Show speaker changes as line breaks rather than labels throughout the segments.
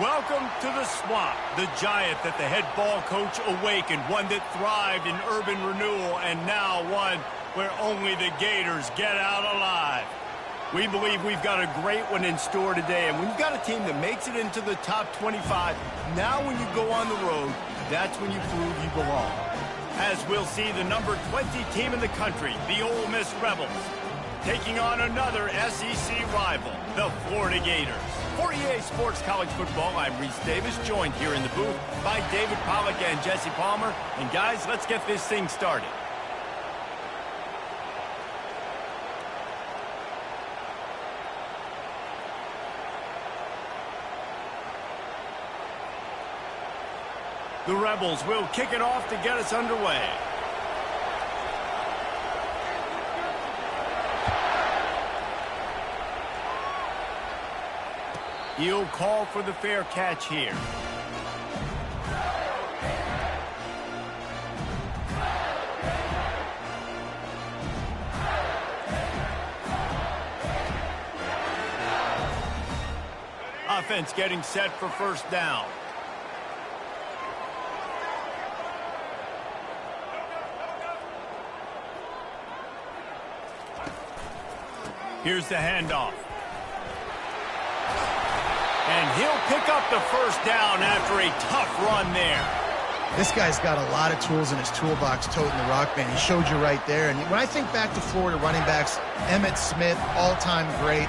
Welcome to the swamp, the giant that the head ball coach awakened, one that thrived in urban renewal, and now one where only the Gators get out alive. We believe we've got a great one in store today, and when you've got a team that makes it into the top 25, now when you go on the road, that's when you prove you belong. As we'll see the number 20 team in the country, the Ole Miss Rebels, taking on another SEC rival, the Florida Gators. For EA Sports College Football, I'm Reese Davis, joined here in the booth by David Pollack and Jesse Palmer. And guys, let's get this thing started. The Rebels will kick it off to get us underway. He'll call for the fair catch here. Offense getting set for first down. Here's the handoff. And he'll pick up the first down after a tough run there.
This guy's got a lot of tools in his toolbox toting the rock, man. He showed you right there. And when I think back to Florida running backs, Emmitt Smith, all-time great.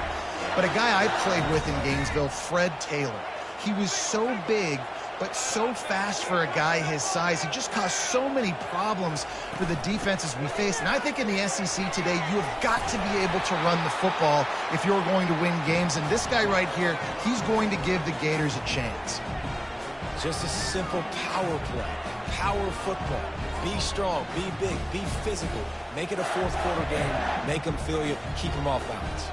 But a guy I played with in Gainesville, Fred Taylor. He was so big, but so fast for a guy his size. He just caused so many problems for the defenses we face. And I think in the SEC today, you have got to be able to run the football if you're going to win games. And this guy right here, he's going to give the Gators a chance.
Just a simple power play, power football. Be strong, be big, be physical. Make it a fourth quarter game. Make them feel you, keep them off balance.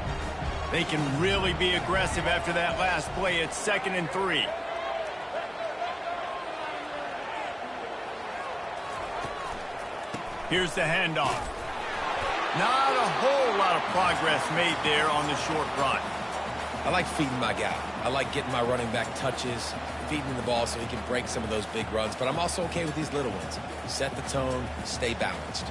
They can really be aggressive after that last play. It's 2nd and 3. Here's the handoff. Not a whole lot of progress made there on the short run.
I like feeding my guy. I like getting my running back touches, feeding him the ball so he can break some of those big runs. But I'm also okay with these little ones. Set the tone, stay balanced.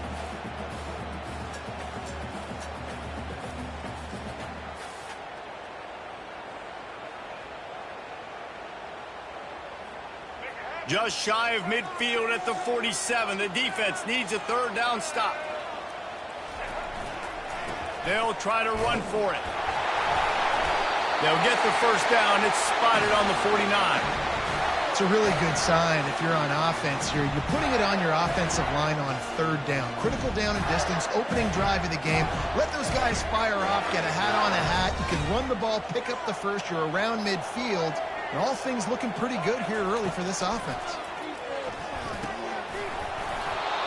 Just shy of midfield at the 47. The defense needs a third down stop. They'll try to run for it. They'll get the first down. It's spotted on the 49.
It's a really good sign if you're on offense here. You're putting it on your offensive line on third down. Critical down and distance, opening drive of the game. Let those guys fire off, get a hat on a hat. You can run the ball, pick up the first. You're around midfield. And all things looking pretty good here early for this offense.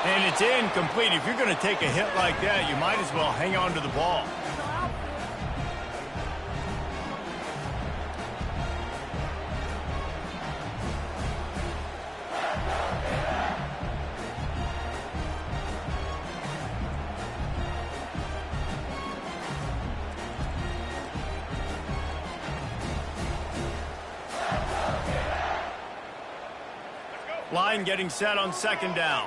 And it's incomplete. If you're going to take a hit like that, you might as well hang on to the ball. Line getting set on 2nd down.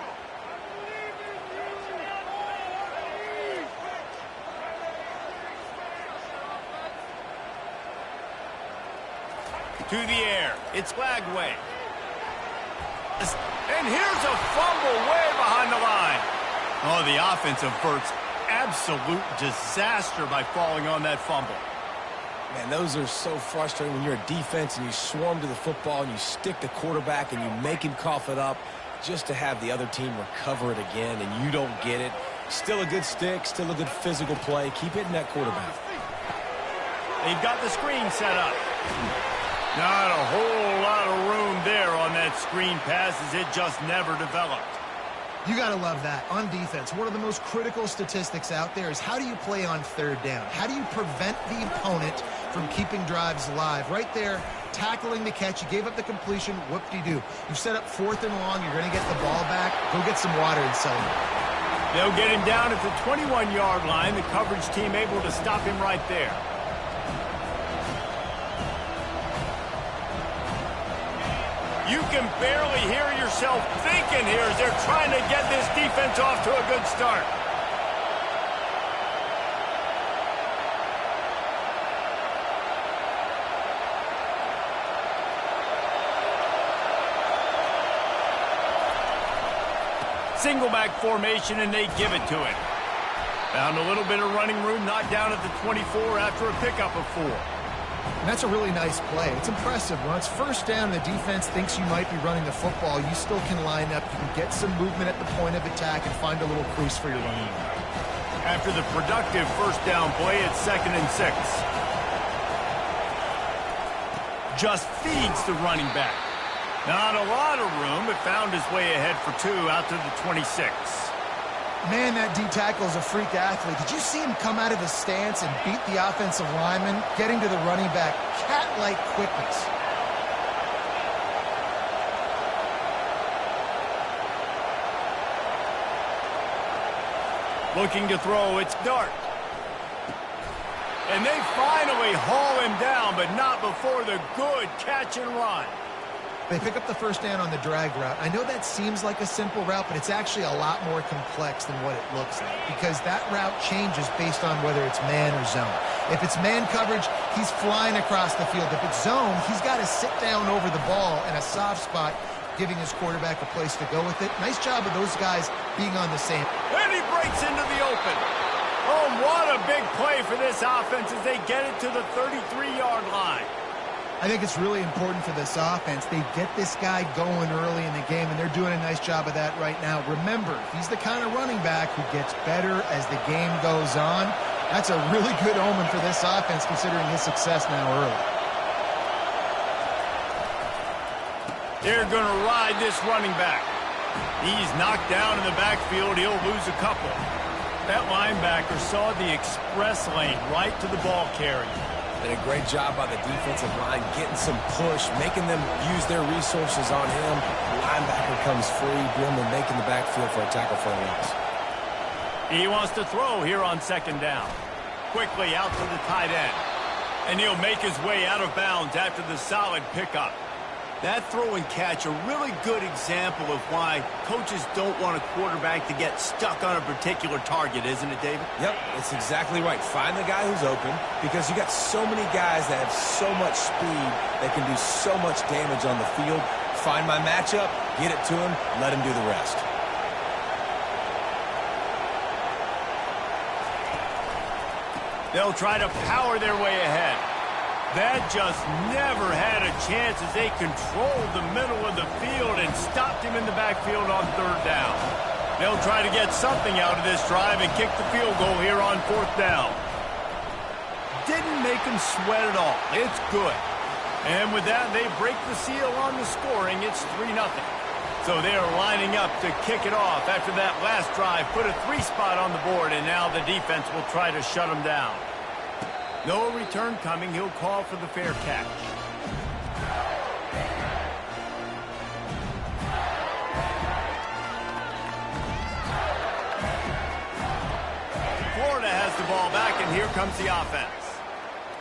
To the air. It's Lagway. And here's a fumble way behind the line. Oh, the offense averts absolute disaster by falling on that fumble.
Man, those are so frustrating when you're a defense and you swarm to the football and you stick the quarterback and you make him cough it up just to have the other team recover it again and you don't get it. Still a good stick, still a good physical play. Keep hitting that quarterback.
They've got the screen set up. Not a whole lot of room there on that screen pass as it just never developed.
You got to love that. On defense, one of the most critical statistics out there is how do you play on third down? How do you prevent the opponent from keeping drives alive? Right there, tackling the catch. You gave up the completion. Whoop-de-doo. You set up 4th and long. You're going to get the ball back. Go get some water and celebrate.
They'll get him down at the 21-yard line. The coverage team able to stop him right there. You can barely hear yourself thinking here as they're trying to get this defense off to a good start. Single back formation, and they give it to him. Found a little bit of running room, knocked down at the 24 after a pickup of 4.
And that's a really nice play. It's impressive. When it's first down, the defense thinks you might be running the football. You still can line up. You can get some movement at the point of attack and find a little crease for your running back.
After the productive first down play, it's 2nd and 6. Just feeds the running back. Not a lot of room, but found his way ahead for 2 out to the 26.
Man, that D-tackle is a freak athlete. Did you see him come out of his stance and beat the offensive lineman, getting to the running back? Cat-like quickness.
Looking to throw, it's Dart. And they finally haul him down, but not before the good catch and run.
They pick up the first down on the drag route. I know that seems like a simple route, but it's actually a lot more complex than what it looks like because that route changes based on whether it's man or zone. If it's man coverage, he's flying across the field. If it's zone, he's got to sit down over the ball in a soft spot, giving his quarterback a place to go with it. Nice job of those guys being on the same.
And he breaks into the open. Oh, what a big play for this offense as they get it to the 33-yard line.
I think it's really important for this offense. They get this guy going early in the game, and they're doing a nice job of that right now. Remember, he's the kind of running back who gets better as the game goes on. That's a really good omen for this offense, considering his success now early.
They're going to ride this running back. He's knocked down in the backfield. He'll lose a couple. That linebacker saw the express lane right to the ball carrier.
Did a great job by the defensive line, getting some push, making them use their resources on him. The linebacker comes free, Billman making the backfield for a tackle for a loss.
He wants to throw here on 2nd down. Quickly out to the tight end. And he'll make his way out of bounds after the solid pickup. That throw and catch, a really good example of why coaches don't want a quarterback to get stuck on a particular target, isn't it, David?
Yep, it's exactly right. Find the guy who's open because you got so many guys that have so much speed that can do so much damage on the field. Find my matchup, get it to him, let him do the rest.
They'll try to power their way ahead. That just never had a chance as they controlled the middle of the field and stopped him in the backfield on 3rd down. They'll try to get something out of this drive and kick the field goal here on 4th down. Didn't make him sweat at all. It's good. And with that, they break the seal on the scoring. It's 3-0. So they are lining up to kick it off after that last drive. Put a 3 spot on the board, and now the defense will try to shut them down. No return coming. He'll call for the fair catch. Florida has the ball back, and here comes the offense.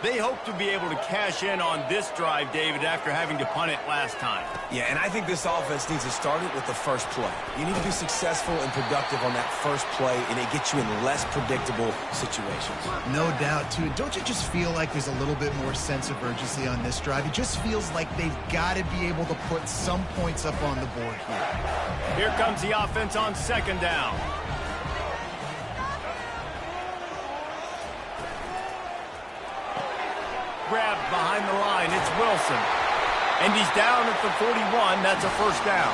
They hope to be able to cash in on this drive, David, after having to punt it last time.
Yeah, and I think this offense needs to start it with the first play. You need to be successful and productive on that first play, and it gets you in less predictable situations.
No doubt, too. Don't you just feel like there's a little bit more sense of urgency on this drive? It just feels like they've got to be able to put some points up on the board here.
Here comes the offense on 2nd down. Grabbed behind the line. It's Wilson. And he's down at the 41. That's a first down.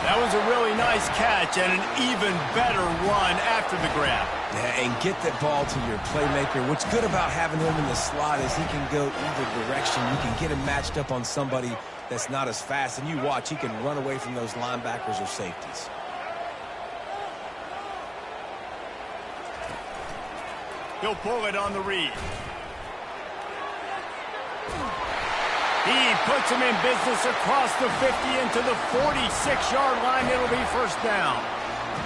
That was a really nice catch and an even better run after the grab.
Yeah, and get that ball to your playmaker. What's good about having him in the slot is he can go either direction. You can get him matched up on somebody that's not as fast. And you watch, he can run away from those linebackers or safeties.
He'll pull it on the read. He puts him in business across the 50 into the 46-yard line. It'll be first down.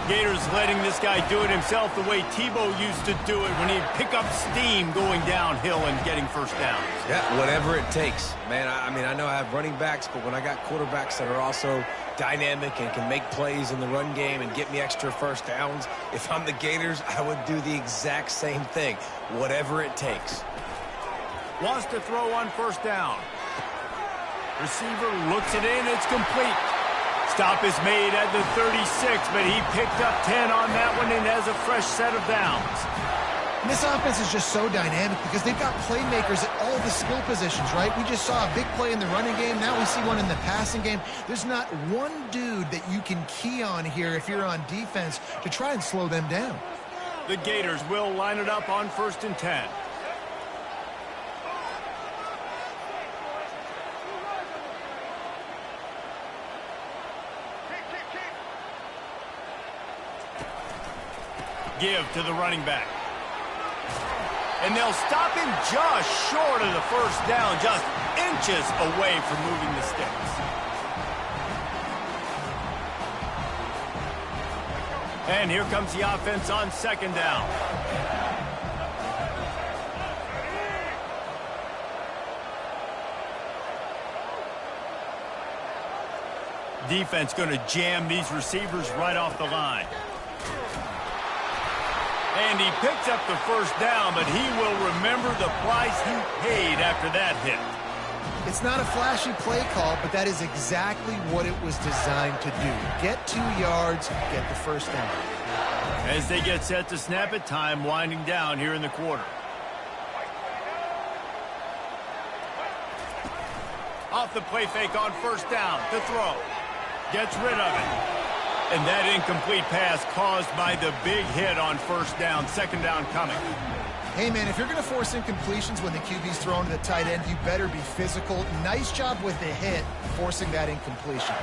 Gators letting this guy do it himself the way Tebow used to do it when he'd pick up steam going downhill and getting first downs.
Yeah, whatever it takes. Man, I mean, I know I have running backs, but when I got quarterbacks that are also dynamic and can make plays in the run game and get me extra first downs, if I'm the Gators, I would do the exact same thing. Whatever it takes.
Wants to throw on first down. Receiver looks it in. It's complete. Stop is made at the 36, but he picked up 10 on that one and has a fresh set of downs.
And this offense is just so dynamic because they've got playmakers at all the skill positions, right? We just saw a big play in the running game. Now we see one in the passing game. There's not one dude that you can key on here if you're on defense to try and slow them down.
The Gators will line it up on 1st and 10. Give to the running back. And they'll stop him just short of the first down, just inches away from moving the sticks. And here comes the offense on 2nd down. Defense going to jam these receivers right off the line. And he picks up the first down, but he will remember the price he paid after that hit.
It's not a flashy play call, but that is exactly what it was designed to do. Get 2 yards, get the first down.
As they get set to snap it, time winding down here in the quarter. Off the play fake on first down to throw. Gets rid of it. And that incomplete pass caused by the big hit on first down. 2nd down coming.
Hey, man, if you're going to force incompletions when the QB's thrown to the tight end, you better be physical. Nice job with the hit, forcing that incompletion.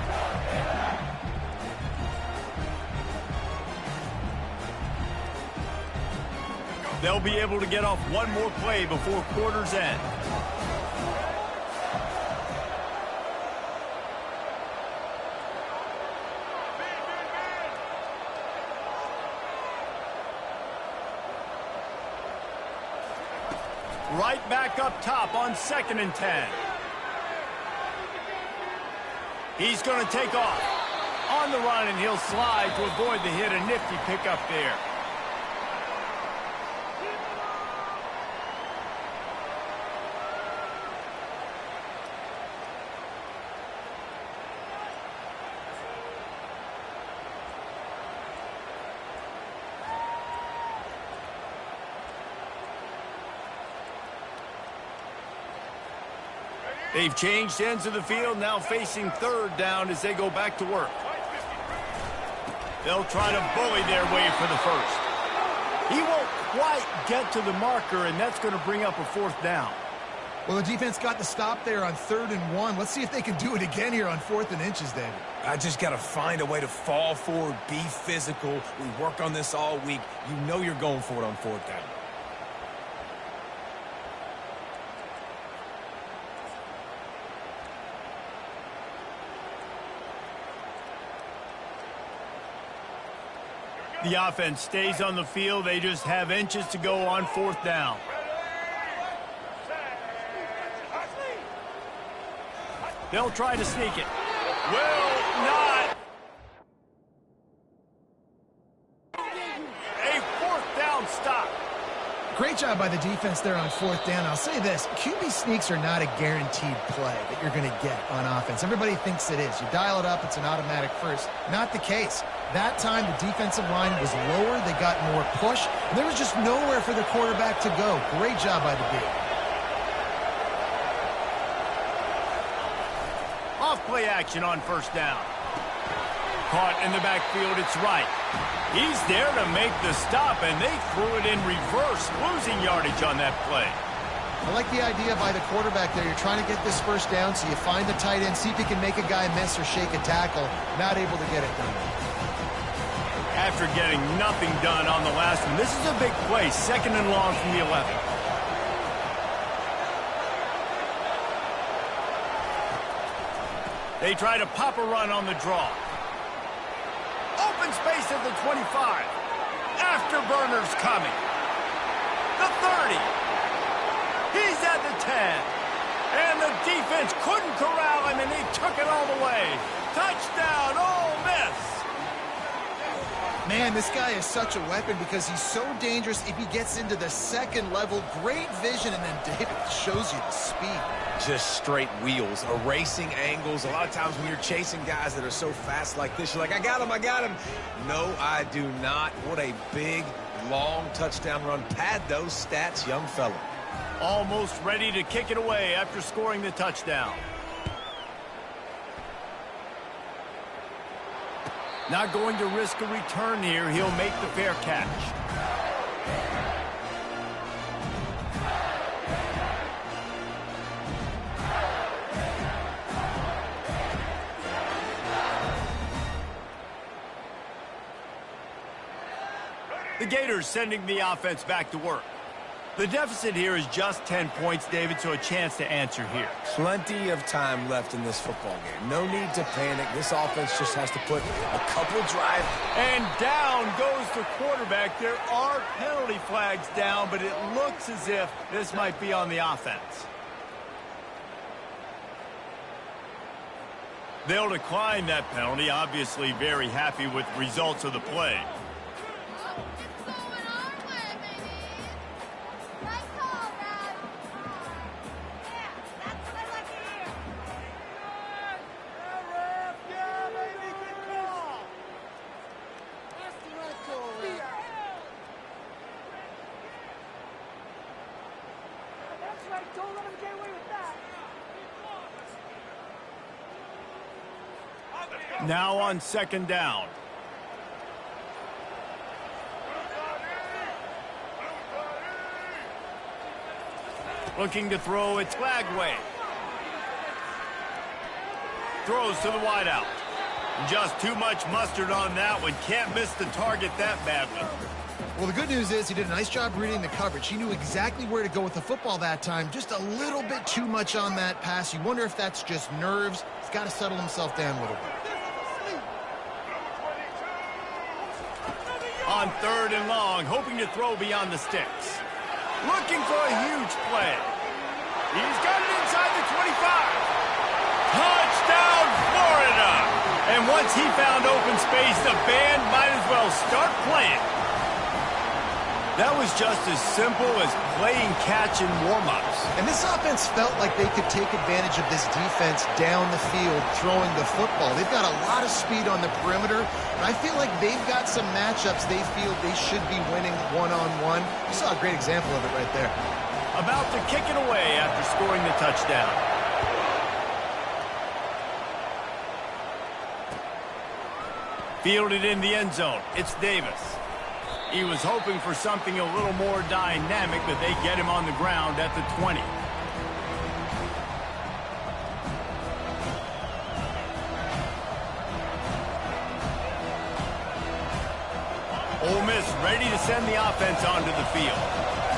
They'll be able to get off one more play before quarter's end. Right back up top on 2nd and 10. He's going to take off. On the run, and he'll slide to avoid the hit. A nifty pickup there. They've changed ends of the field, now facing 3rd down as they go back to work. They'll try to bully their way for the first. He won't quite get to the marker, and that's going to bring up a 4th down.
Well, the defense got the stop there on 3rd and 1. Let's see if they can do it again here on 4th and inches, David.
I just got to find a way to fall forward, be physical. We work on this all week. You know you're going for it on 4th down.
The offense stays on the field. They just have inches to go on 4th down. They'll try to sneak it. Will not. A 4th down stop.
Great job by the defense there on 4th down. I'll say this, QB sneaks are not a guaranteed play that you're going to get on offense. Everybody thinks it is. You dial it up, it's an automatic first. Not the case. That time, the defensive line was lower. They got more push. And there was just nowhere for the quarterback to go. Great job by the D.
Off-play action on 1st down. Caught in the backfield, it's right. He's there to make the stop, and they threw it in reverse, losing yardage on that play.
I like the idea by the quarterback there. You're trying to get this first down, so you find the tight end, see if you can make a guy miss or shake a tackle. Not able to get it done.
After getting nothing done on the last one, this is a big play. 2nd and long from the 11. They try to pop a run on the draw. Open Open space at the 25. Afterburners coming. The 30. He's at the 10. And the defense couldn't corral him, and he took it all the way. Touchdown, Ole Miss.
Man, this guy is such a weapon because he's so dangerous if he gets into the second level. Great vision, and then David shows you the speed.
Just straight wheels, erasing angles. A lot of times when you're chasing guys that are so fast like this, you're like, I got him, I got him. No, I do not. What a big, long touchdown run. Pad those stats, young fella.
Almost ready to kick it away after scoring the touchdown. Not going to risk a return here. He'll make the fair catch. The Gators sending the offense back to work. The deficit here is just 10 points, David, so a chance to answer here.
Plenty of time left in this football game. No need to panic. This offense just has to put a couple drives.
And down goes the quarterback. There are penalty flags down, but it looks as if this might be on the offense. They'll decline that penalty, obviously very happy with the results of the play. Now on second down. Looking to throw, it's Lagway. Throws to the wideout. Just too much mustard on that one. Can't miss the target that badly.
Well, the good news is he did a nice job reading the coverage. He knew exactly where to go with the football that time. Just a little bit too much on that pass. You wonder if that's just nerves. He's got to settle himself down a little bit.
On third and long, hoping to throw beyond the sticks. Looking for a huge play. He's got it inside the 25. Touchdown, Florida! And once he found open space, the band might as well start playing. That was just as simple as playing catch in warm-ups.
And this offense felt like they could take advantage of this defense down the field, throwing the football. They've got a lot of speed on the perimeter, and I feel like they've got some matchups they feel they should be winning one-on-one. You saw a great example of it right there.
About to kick it away after scoring the touchdown. Fielded in the end zone. It's Davis. He was hoping for something a little more dynamic, but they get him on the ground at the 20. Ole Miss ready to send the offense onto the field.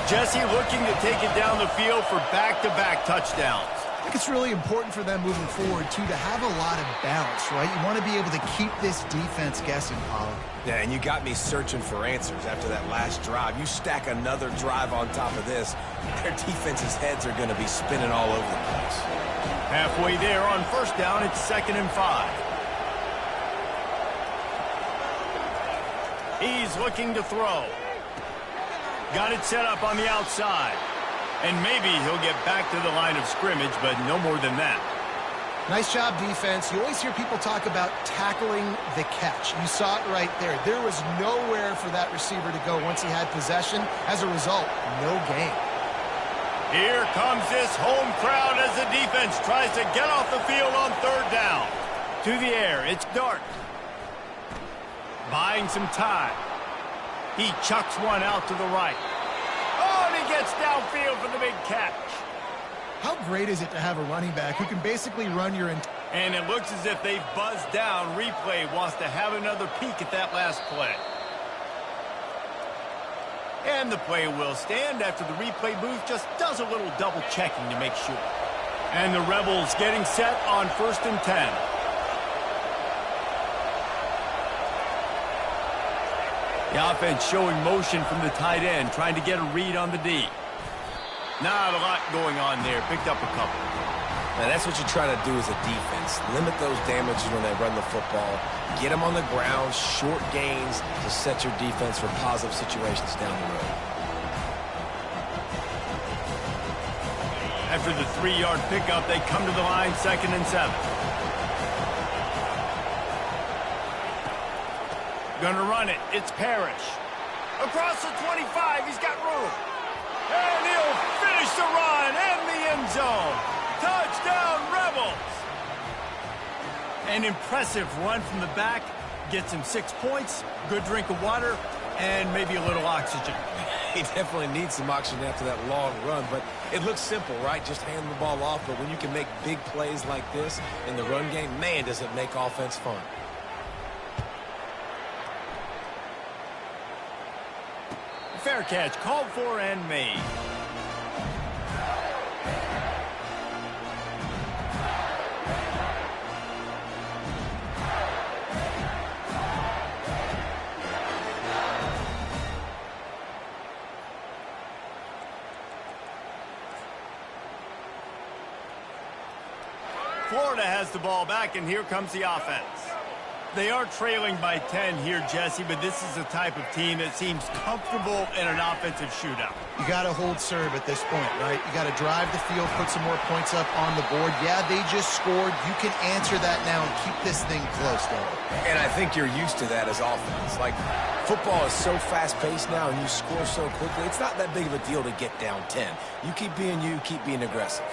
Jesse looking to take it down the field for back-to-back touchdowns.
I think it's really important for them moving forward, too, to have a lot of balance, right? You want to be able to keep this defense guessing, Pollard.
Yeah, and you got me searching for answers after that last drive. You stack another drive on top of this, their defense's heads are going to be spinning all over the place.
Halfway there on first down, it's 2nd and 5. He's looking to throw. Got it set up on the outside. And maybe he'll get back to the line of scrimmage, but no more than that.
Nice job, defense. You always hear people talk about tackling the catch. You saw it right there. There was nowhere for that receiver to go once he had possession. As a result, no gain.
Here comes this home crowd as the defense tries to get off the field on third down. To the air, it's Dart. Buying some time. He chucks one out to the right. Oh, and he gets downfield for the big catch.
How great is it to have a running back who can basically run your...
And it looks as if they've buzzed down. Replay wants to have another peek at that last play. And the play will stand after the replay booth just does a little double checking to make sure. And the Rebels getting set on 1st and 10. The offense showing motion from the tight end, trying to get a read on the D. Not a lot going on there. Picked up a couple.
Now, that's what you try to do as a defense. Limit those damages when they run the football. Get them on the ground, short gains to set your defense for positive situations down the road.
After the 3-yard pickup, they come to the line, 2nd and 7. Gonna run it. It's Parrish. Across the 25, he's got room. And he'll finish the run and the end zone. Touchdown, Rebels! An impressive run from the back. Gets him 6 points, good drink of water, and maybe a little oxygen.
He definitely needs some oxygen after that long run, but it looks simple, right? Just hand the ball off, but when you can make big plays like this in the run game, man, does it make offense fun.
Fair catch, called for and made. Florida has the ball back, and here comes the offense. They are trailing by 10 here, Jesse, but this is the type of team that seems comfortable in an offensive shootout.
You got to hold serve at this point, right? You got to drive the field, put some more points up on the board. Yeah, they just scored. You can answer that now and keep this thing close, though.
And I think you're used to that as offense. Like, football is so fast-paced now and you score so quickly, it's not that big of a deal to get down 10. You keep being you, keep being aggressive.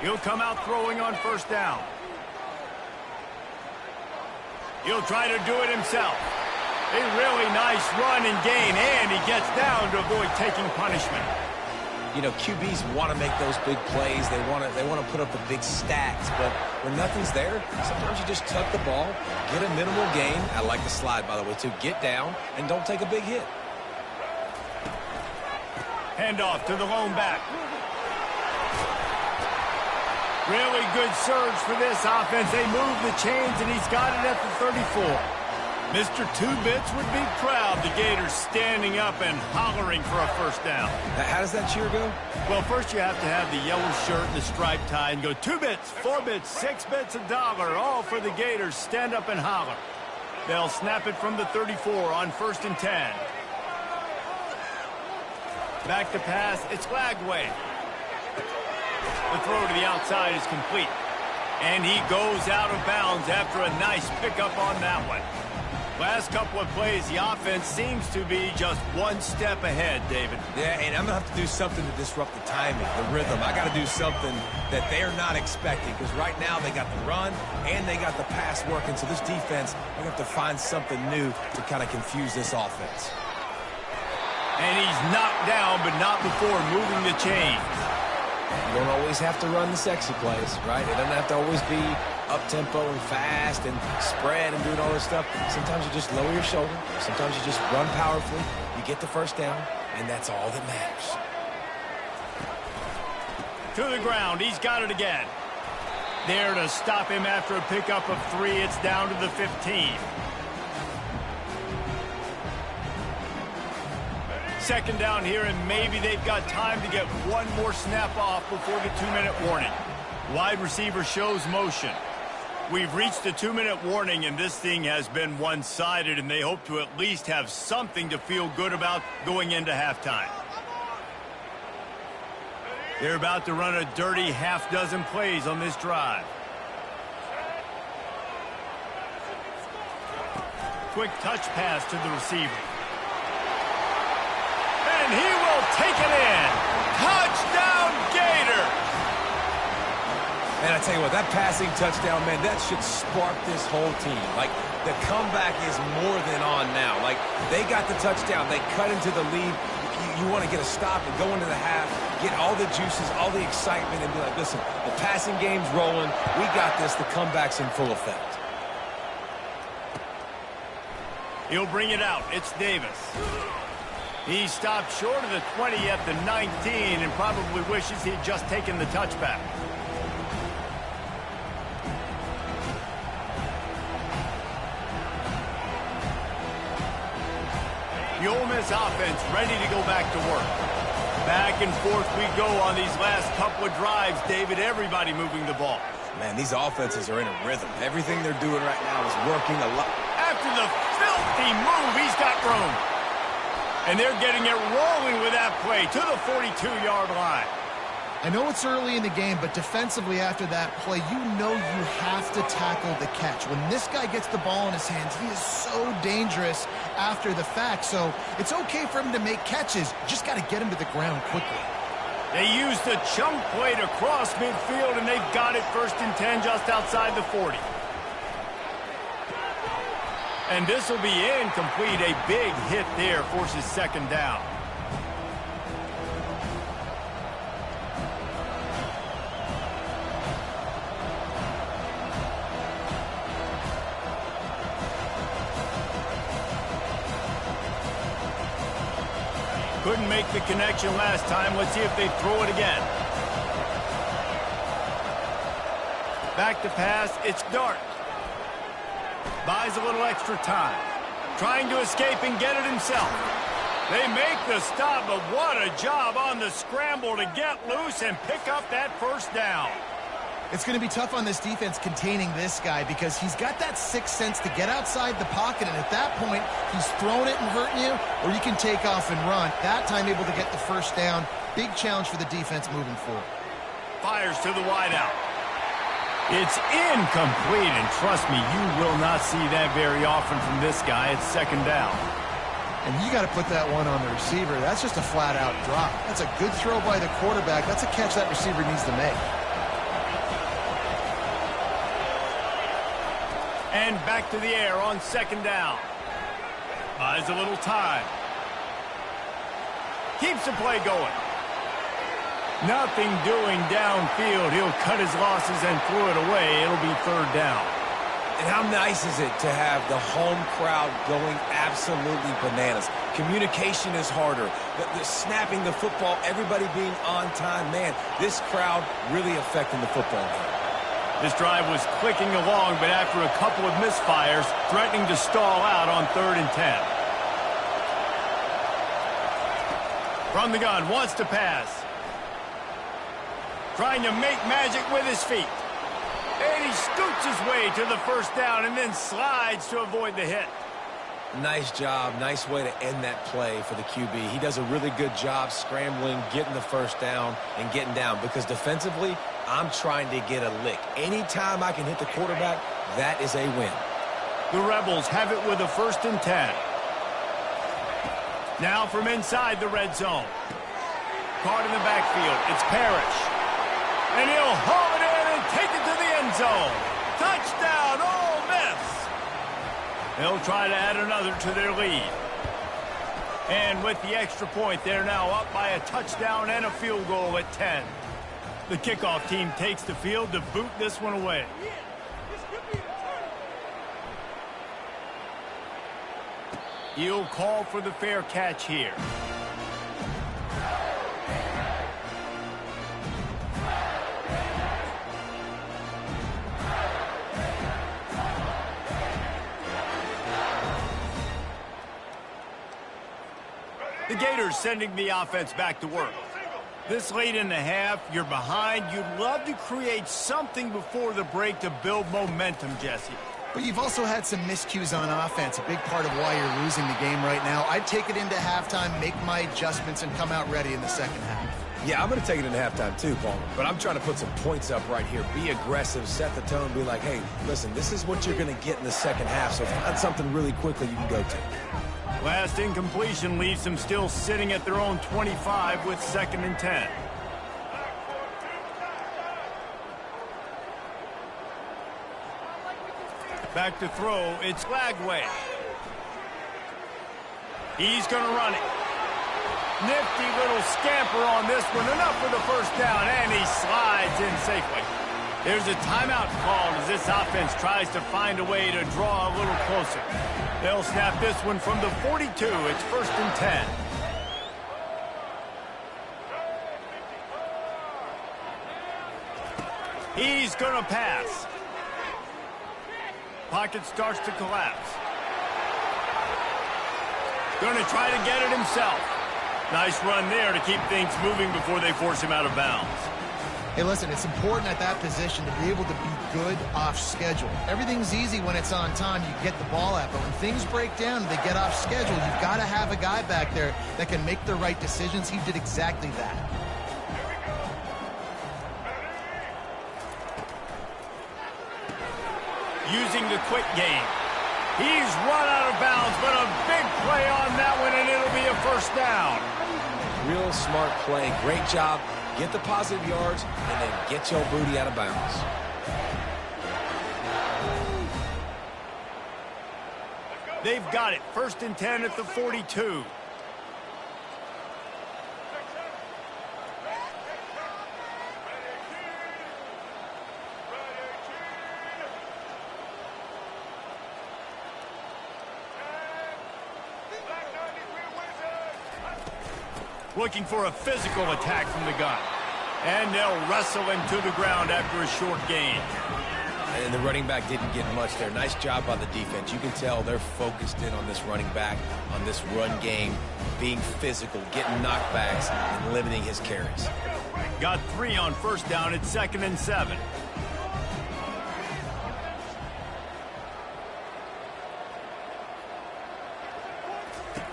He'll come out throwing on 1st down. He'll try to do it himself. A really nice run and gain, and he gets down to avoid taking punishment.
You know, QBs want to make those big plays. They want to put up the big stats, but when nothing's there, sometimes you just tuck the ball, get a minimal gain. I like the slide, by the way, too. Get down and don't take a big hit.
Handoff to the lone back. Really good surge for this offense. They move the chains, and he's got it at the 34. Mr. Two-Bits would be proud. The Gators standing up and hollering for a 1st down.
How does that cheer go?
Well, first you have to have the yellow shirt and the striped tie and go 2 bits, 4 bits, 6 bits, $1, all for the Gators. Stand up and holler. They'll snap it from the 34 on 1st and 10. Back to pass. It's Lagway. The throw to the outside is complete. And he goes out of bounds after a nice pickup on that one. Last couple of plays, the offense seems to be just one step ahead, David.
Yeah, and I'm going to have to do something to disrupt the timing, the rhythm. I got to do something that they're not expecting, because right now they got the run and they got the pass working. So this defense, they're going to have to find something new to kind of confuse this offense.
And he's knocked down, but not before moving the chains.
You don't always have to run the sexy plays, right? It doesn't have to always be up-tempo and fast and spread and doing all this stuff. Sometimes you just lower your shoulder. Sometimes you just run powerfully. You get the 1st down, and that's all that matters.
To the ground. He's got it again. There to stop him after a pickup of 3. It's down to the 15. 2nd down here, and maybe they've got time to get one more snap off before the 2-minute warning. Wide receiver shows motion. We've reached the 2-minute warning, and this thing has been one-sided, and they hope to at least have something to feel good about going into halftime. They're about to run a dirty half-dozen plays on this drive. Quick touch pass to the receiver. And he will take it in. Touchdown, Gator!
And I tell you what, that passing touchdown, man, that should spark this whole team. Like, the comeback is more than on now. Like, they got the touchdown. They cut into the lead. You want to get a stop and go into the half, get all the juices, all the excitement, and be like, listen, the passing game's rolling. We got this. The comeback's in full effect.
He'll bring it out. It's Davis. He stopped short of the 20 at the 19 and probably wishes he'd just taken the touchback. The Ole Miss offense ready to go back to work. Back and forth we go on these last couple of drives, David. Everybody moving the ball.
Man, these offenses are in a rhythm. Everything they're doing right now is working a lot.
After the filthy move, he's got room. And they're getting it rolling with that play to the 42-yard line.
I know it's early in the game, but defensively after that play, you know you have to tackle the catch. When this guy gets the ball in his hands, he is so dangerous after the fact. So it's okay for him to make catches. Just got to get him to the ground quickly.
They used the chunk play to cross midfield, and they've got it 1st and 10 just outside the 40. And this will be incomplete. A big hit there forces 2nd down. Couldn't make the connection last time. Let's see if they throw it again. Back to pass. It's Dart. Buys a little extra time. Trying to escape and get it himself. They make the stop, but what a job on the scramble to get loose and pick up that 1st down.
It's going to be tough on this defense containing this guy because he's got that sixth sense to get outside the pocket, and at that point, he's throwing it and hurting you, or you can take off and run. That time able to get the 1st down. Big challenge for the defense moving forward.
Fires to the wideout. It's incomplete, and trust me, you will not see that very often from this guy. It's 2nd down.
And you got to put that one on the receiver. That's just a flat-out drop. That's a good throw by the quarterback. That's a catch that receiver needs to make.
And back to the air on 2nd down. Buys a little time. Keeps the play going. Nothing doing downfield. He'll cut his losses and throw it away. It'll be 3rd down.
And how nice is it to have the home crowd going absolutely bananas? Communication is harder. The snapping the football, everybody being on time. Man, this crowd really affecting the football game.
This drive was clicking along, but after a couple of misfires, threatening to stall out on 3rd and 10. From the gun, wants to pass. Trying to make magic with his feet. And he scoots his way to the 1st down and then slides to avoid the hit.
Nice job. Nice way to end that play for the QB. He does a really good job scrambling, getting the 1st down, and getting down. Because defensively, I'm trying to get a lick. Anytime I can hit the quarterback, that is a win.
The Rebels have it with a 1st and 10. Now from inside the red zone. Caught in the backfield. It's Parrish. And he'll haul it in and take it to the end zone. Touchdown, Ole Miss. They'll try to add another to their lead. And with the extra point, they're now up by a touchdown and a field goal at 10. The kickoff team takes the field to boot this one away. He'll call for the fair catch here. The Gators sending the offense back to work. This late in the half, you're behind. You'd love to create something before the break to build momentum, Jesse.
But you've also had some miscues on offense, a big part of why you're losing the game right now. I'd take it into halftime, make my adjustments, and come out ready in the 2nd half.
Yeah, I'm going to take it into halftime too, Paul. But I'm trying to put some points up right here. Be aggressive, set the tone, be like, hey, listen, this is what you're going to get in the 2nd half, so find something really quickly you can go to.
Last incompletion leaves them still sitting at their own 25 with 2nd and 10. Back to throw, it's Lagway. He's going to run it. Nifty little scamper on this one, enough for the 1st down, and he slides in safely. There's a timeout called as this offense tries to find a way to draw a little closer. They'll snap this one from the 42. It's 1st and 10. He's going to pass. Pocket starts to collapse. Going to try to get it himself. Nice run there to keep things moving before they force him out of bounds.
Hey, listen, it's important at that position to be able to be good off schedule. Everything's easy when it's on time, you get the ball out. But when things break down and they get off schedule, you've got to have a guy back there that can make the right decisions. He did exactly that.
Using the quick game. He's run out of bounds, but a big play on that one, and it'll be a first down.
Real smart play. Great job. Get the positive yards, and then get your booty out of bounds.
They've got it. 1st and 10 at the 42. Looking for a physical attack from the gun. And they'll wrestle him to the ground after a short gain.
And the running back didn't get much there. Nice job by the defense. You can tell they're focused in on this running back, on this run game, being physical, getting knockbacks, and limiting his carries.
Got 3 on 1st down at 2nd and 7.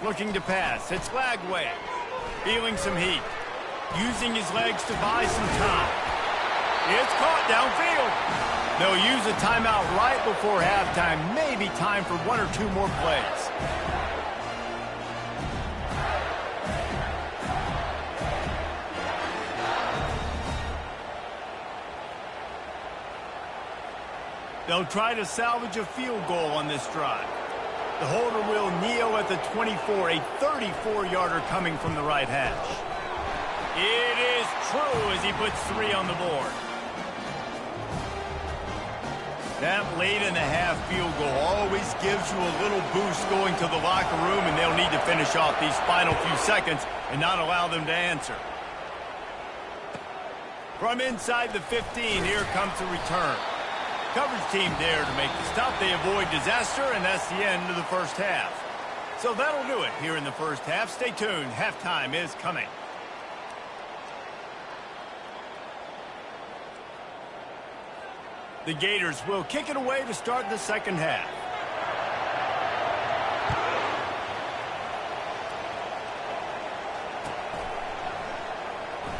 Looking to pass. It's Lagway. Feeling some heat. Using his legs to buy some time. It's caught downfield. They'll use a timeout right before halftime. Maybe time for 1 or 2 more plays. They'll try to salvage a field goal on this drive. The holder will kneel at the 24, a 34-yarder coming from the right hash. It is true as he puts 3 on the board. That late in the half field goal always gives you a little boost going to the locker room, and they'll need to finish off these final few seconds and not allow them to answer. From inside the 15, here comes the return. Coverage team there to make the stop. They avoid disaster, and that's the end of the first half. So that'll do it here in the first half. Stay tuned. Halftime is coming. The Gators will kick it away to start the second half.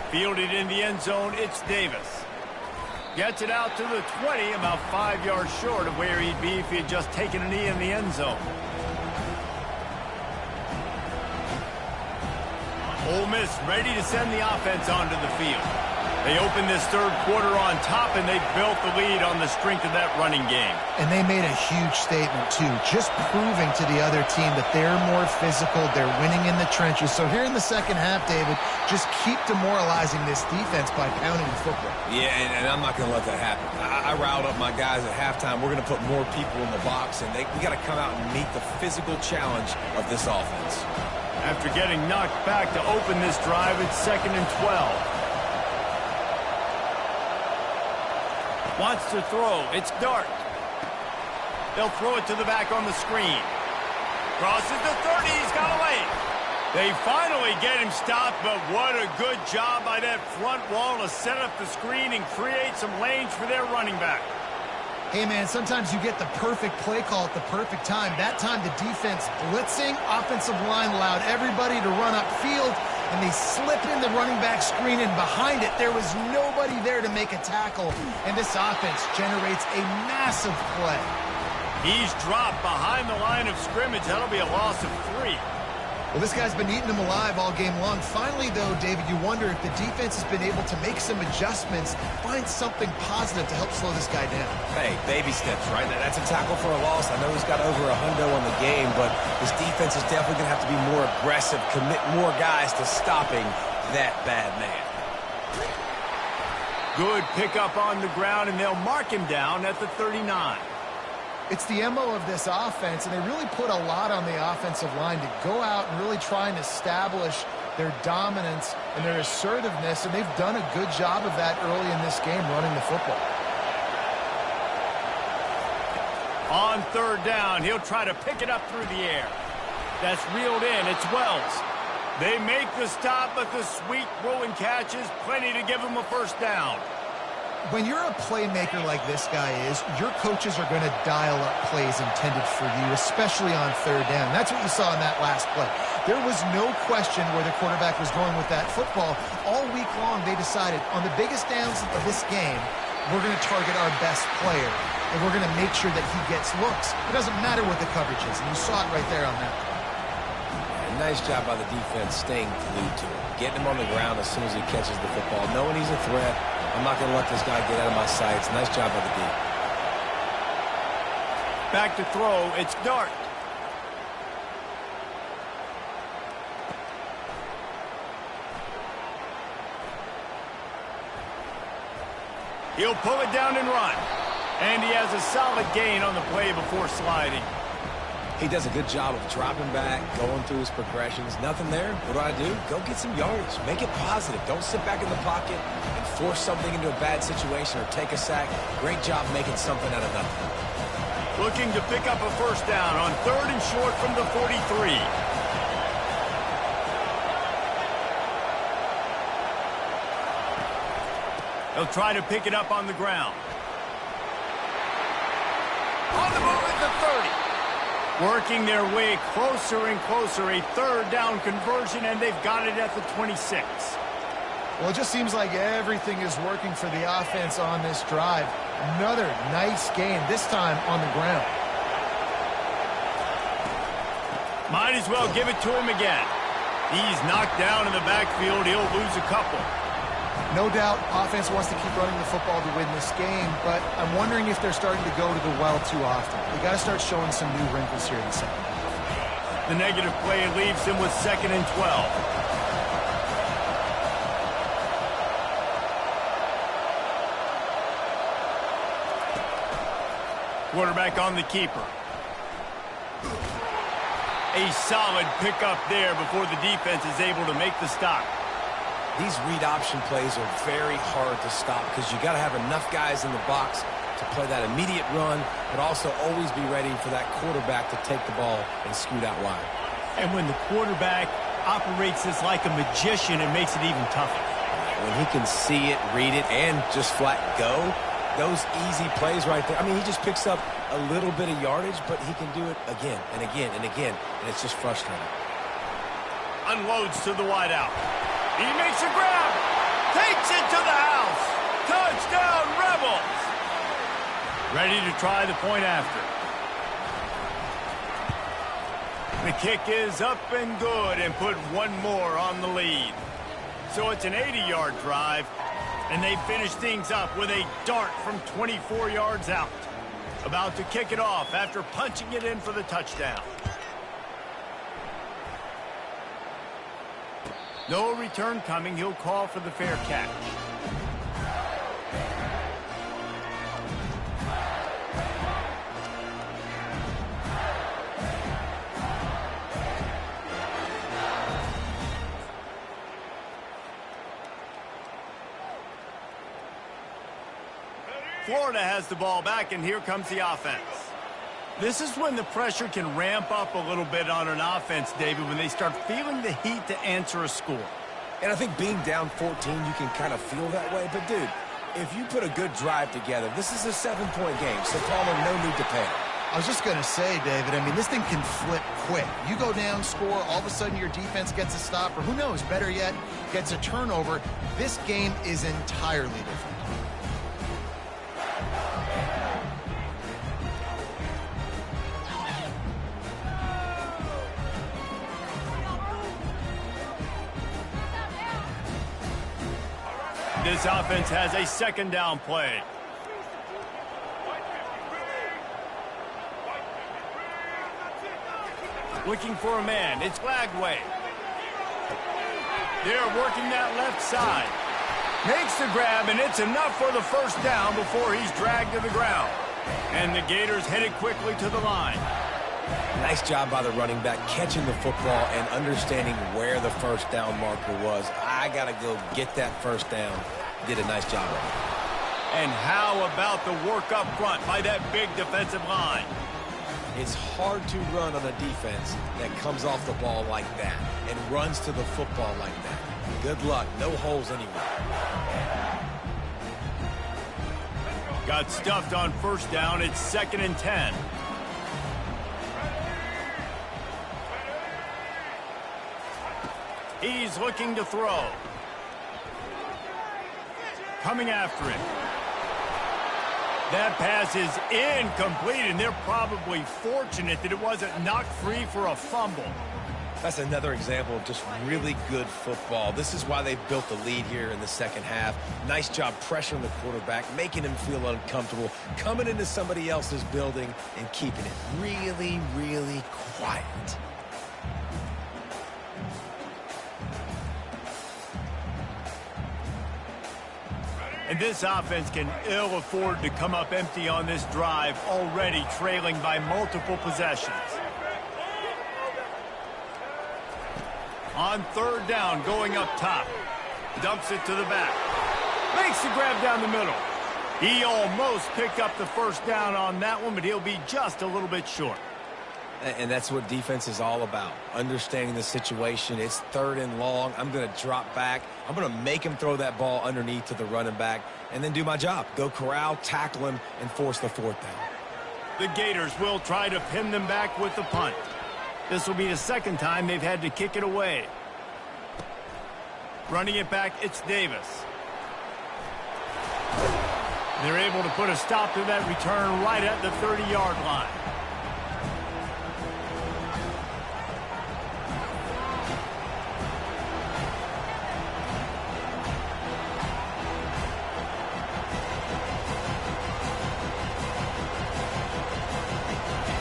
Fielded in the end zone, it's Davis. Gets it out to the 20, about 5 yards short of where he'd be if he had just taken a knee in the end zone. Ole Miss ready to send the offense onto the field. They open this third quarter on top, and they built the lead on the strength of that running game.
And they made a huge statement, too, just proving to the other team that they're more physical, they're winning in the trenches. So here in the second half, David, just keep demoralizing this defense by pounding the football.
Yeah, and I'm not going to let that happen. I riled up my guys at halftime. We're going to put more people in the box, and we got to come out and meet the physical challenge of this offense.
After getting knocked back to open this drive, it's 2nd and 12. Wants to throw. It's Dart. They'll throw it to the back on the screen. Crosses the 30. He's got away. They finally get him stopped, but what a good job by that front wall to set up the screen and create some lanes for their running back.
Hey, man, sometimes you get the perfect play call at the perfect time. That time the defense blitzing, offensive line allowed everybody to run upfield, and they slip in the running back screen, and behind it, there was nobody there to make a tackle, and this offense generates a massive play.
He's dropped behind the line of scrimmage. That'll be a loss of 3.
Well, this guy's been eating them alive all game long. Finally, though, David, you wonder if the defense has been able to make some adjustments, find something positive to help slow this guy down.
Hey, baby steps, right? That's a tackle for a loss. I know he's got over a hundo on the game, but this defense is definitely going to have to be more aggressive, commit more guys to stopping that bad man.
Good pickup on the ground, and they'll mark him down at the 39.
It's the MO of this offense, and they really put a lot on the offensive line to go out and really try and establish their dominance and their assertiveness, and they've done a good job of that early in this game running the football.
On 3rd down, he'll try to pick it up through the air. That's reeled in. It's Wells. They make the stop, but the sweet rolling catch is plenty to give them a first down.
When you're a playmaker like this guy is, your coaches are going to dial up plays intended for you, especially on third down. That's what you saw in that last play. There was no question where the quarterback was going with that football. All week long, they decided on the biggest downs of this game, we're going to target our best player, and we're going to make sure that he gets looks. It doesn't matter what the coverage is, and you saw it right there on that play.
Nice job by the defense staying glued to him, getting him on the ground as soon as he catches the football, knowing he's a threat. I'm not going to let this guy get out of my sights. Nice job by the D.
Back to throw. It's Dart. He'll pull it down and run. And he has a solid gain on the play before sliding.
He does a good job of dropping back, going through his progressions. Nothing there. What do? Go get some yardage. Make it positive. Don't sit back in the pocket and force something into a bad situation or take a sack. Great job making something out of nothing.
Looking to pick up a first down on 3rd and short from the 43. They'll try to pick it up on the ground. On the move at the 30. Working their way closer and closer, a 3rd down conversion, and they've got it at the 26.
Well, it just seems like everything is working for the offense on this drive. Another nice game, this time on the ground.
Might as well give it to him again. He's knocked down in the backfield. He'll lose a couple.
No doubt, offense wants to keep running the football to win this game, but I'm wondering if they're starting to go to the well too often. They got to start showing some new wrinkles here in the second half.
The negative play leaves him with 2nd and 12. Quarterback on the keeper. A solid pickup there before the defense is able to make the stop.
These read option plays are very hard to stop because you got to have enough guys in the box to play that immediate run, but also always be ready for that quarterback to take the ball and scoot out wide.
And when the quarterback operates this like a magician, it makes it even tougher.
When he can see it, read it, and just flat go, those easy plays right there. I mean, he just picks up a little bit of yardage, but he can do it again and again and again, and it's just frustrating.
Unloads to the wideout. He makes a grab. Takes it to the house. Touchdown, Rebels. Ready to try the point after. The kick is up and good and put one more on the lead. So it's an 80-yard drive, and they finish things up with a dart from 24 yards out. About to kick it off after punching it in for the touchdown. No return coming. He'll call for the fair catch. Florida has the ball back, and here comes the offense. This is when the pressure can ramp up a little bit on an offense, David, when they start feeling the heat to answer a score.
And I think being down 14, you can kind of feel that way. But, dude, if you put a good drive together, this is a 7-point game, so Palmer, no need to panic.
I was just going to say, David, I mean, this thing can flip quick. You go down, score, all of a sudden your defense gets a stop, or who knows, better yet, gets a turnover. This game is entirely different.
This offense has a 2nd down play. Looking for a man. It's Lagway. They're working that left side. Makes the grab, and it's enough for the first down before he's dragged to the ground. And the Gators headed quickly to the line.
Nice job by the running back catching the football and understanding where the first down marker was. I got to go get that first down. Did a nice job of it.
And how about the work up front by that big defensive line?
It's hard to run on a defense that comes off the ball like that and runs to the football like that. Good luck. No holes anywhere.
Got stuffed on first down. It's 2nd and 10. He's looking to throw. Coming after him. That pass is incomplete, and they're probably fortunate that it wasn't knocked free for a fumble.
That's another example of just really good football. This is why they built the lead here in the second half. Nice job pressuring the quarterback, making him feel uncomfortable, coming into somebody else's building and keeping it really, really quiet.
And this offense can ill afford to come up empty on this drive, already trailing by multiple possessions. On 3rd down, going up top. Dumps it to the back. Makes the grab down the middle. He almost picked up the first down on that one, but he'll be just a little bit short.
And that's what defense is all about, understanding the situation. It's 3rd and long. I'm going to drop back. I'm going to make him throw that ball underneath to the running back and then do my job. Go corral, tackle him, and force the 4th down.
The Gators will try to pin them back with the punt. This will be the 2nd time they've had to kick it away. Running it back, it's Davis. They're able to put a stop to that return right at the 30-yard line.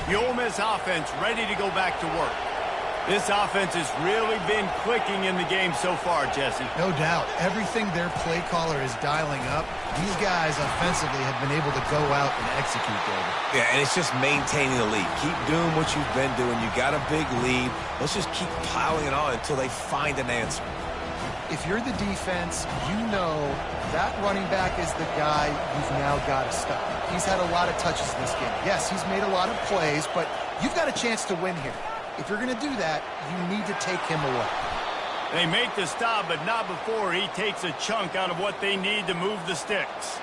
The Ole Miss offense ready to go back to work. This offense has really been clicking in the game so far, Jesse.
No doubt. Everything their play caller is dialing up, these guys offensively have been able to go out and execute, David.
Yeah, and it's just maintaining the lead. Keep doing what you've been doing. You got a big lead. Let's just keep piling it on until they find an answer.
If you're the defense, you know that running back is the guy you've now got to stop. He's had a lot of touches in this game. Yes, he's made a lot of plays, but you've got a chance to win here. If you're going to do that, you need to take him away.
They make the stop, but not before he takes a chunk out of what they need to move the sticks.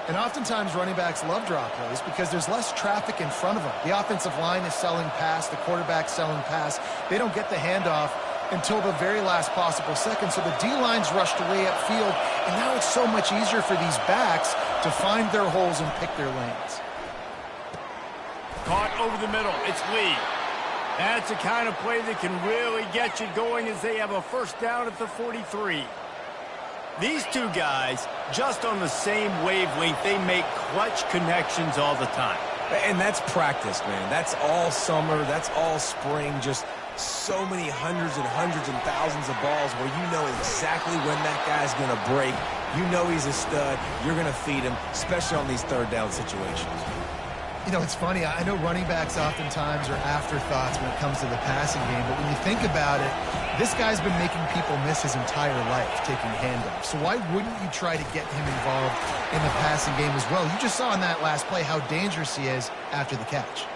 And oftentimes running backs love draw plays because there's less traffic in front of them. The offensive line is selling pass, the quarterback's selling pass. They don't get the handoff until the very last possible second. So the D-line's rushed away upfield, and now it's so much easier for these backs to find their holes and pick their lanes.
Caught over the middle. It's Lee. That's the kind of play that can really get you going as they have a first down at the 43. These two guys, just on the same wavelength, they make clutch connections all the time.
And that's practice, man. That's all summer. That's all spring. Just so many hundreds and thousands of balls where you know exactly when that guy's going to break. You know he's a stud. You're going to feed him, especially on these 3rd down situations.
You know, it's funny. I know running backs oftentimes are afterthoughts when it comes to the passing game, but when you think about it, this guy's been making people miss his entire life taking handoffs. So why wouldn't you try to get him involved in the passing game as well? You just saw in that last play how dangerous he is after the catch.